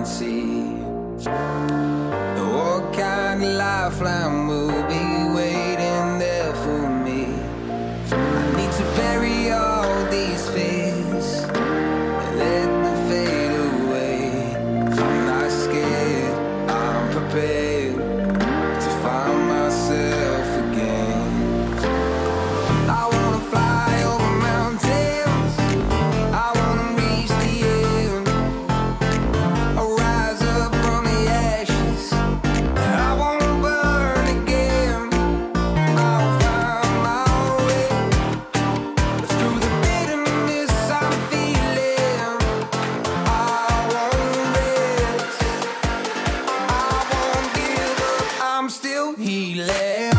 and see what kind of lifeline will be waiting there for me. I need to bury all these fears and let them fade away. I'm not scared, I'm prepared to find myself again. I wanna fly over mountains, I wanna reach the end. I'll rise up from the ashes, I wanna burn again. I'll find my way through the bitterness I'm feeling. I won't rest, I won't give up, I'm still healing.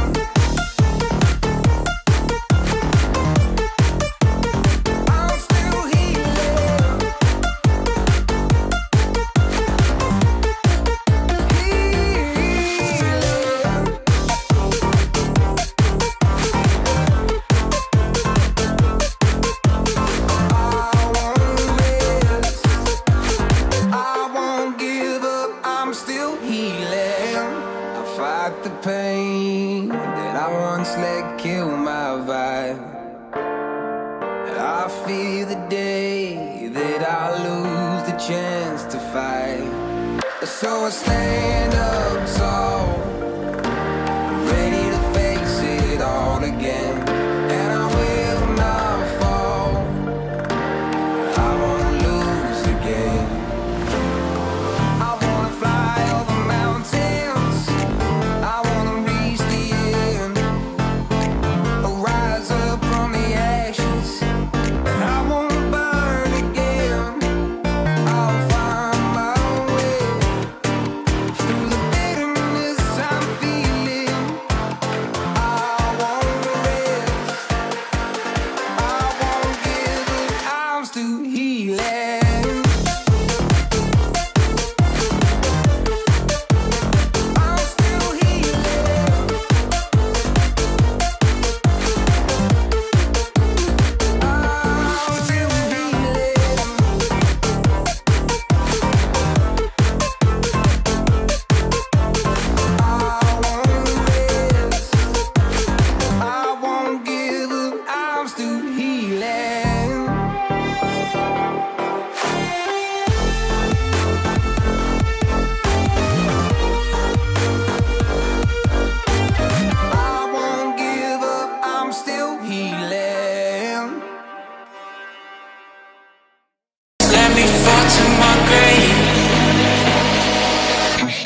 The pain that I once let kill my vibe. I fear the day that I lose the chance to fight. So I stand up tall, ready to face it all again. And I will not fall, I won't lose again. I wanna fly over mountains, I wanna reach the end. I'll rise up from the ashes, and I won't burn again. I'll find my way through the bitterness I'm feeling. I won't rest, I won't give up, I'm still healing.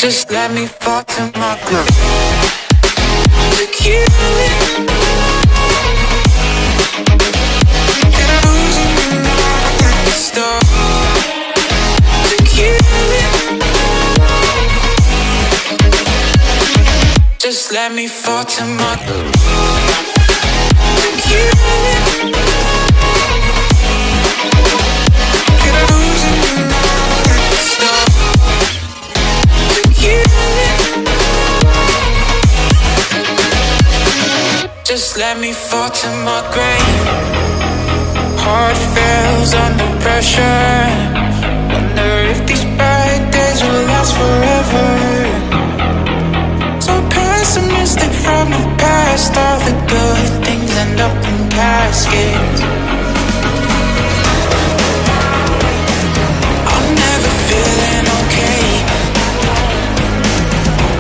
Just let me fall to my grave. To kill it, and I'm losing and I can't stop. To kill it, just let me fall to my grave. To kill it, and I'm losing and I can't stop. Just let me fall to my grave. Heart fails under pressure. Wonder if these bad days will last forever. So pessimistic from the past. All the good things end up in caskets. I'm never feeling okay.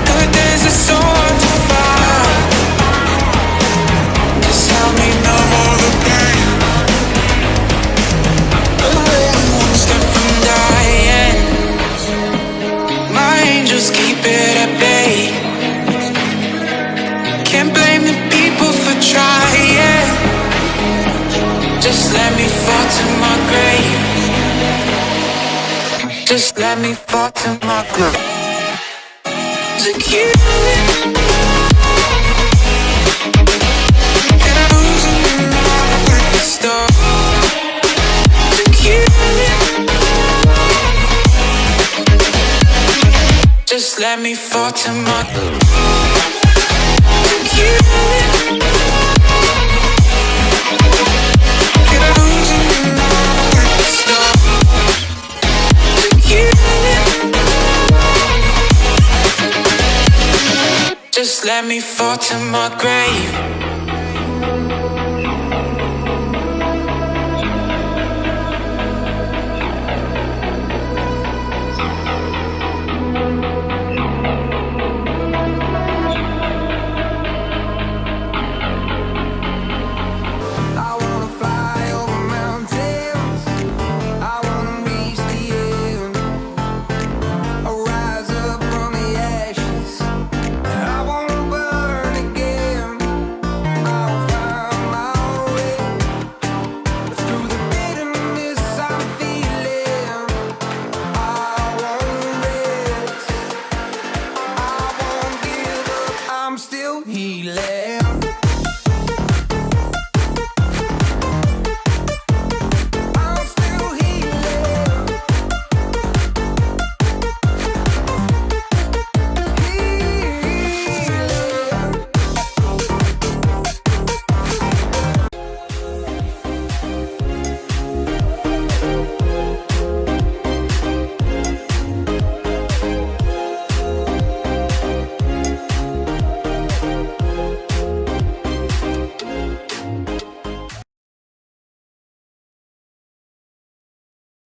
Good days are so hard to find. Just help me numb all the pain. I'm one step from dying. My angels keep it at bay. Can't blame the people for trying. Just let me fall to my grave. Just let me fall to my grave. To kill it, and I'm losing and I can't stop. To kill it, just let me fall to my grave. To kill it, and I'm losing and I can't stop. To kill it. Just let me fall to my grave.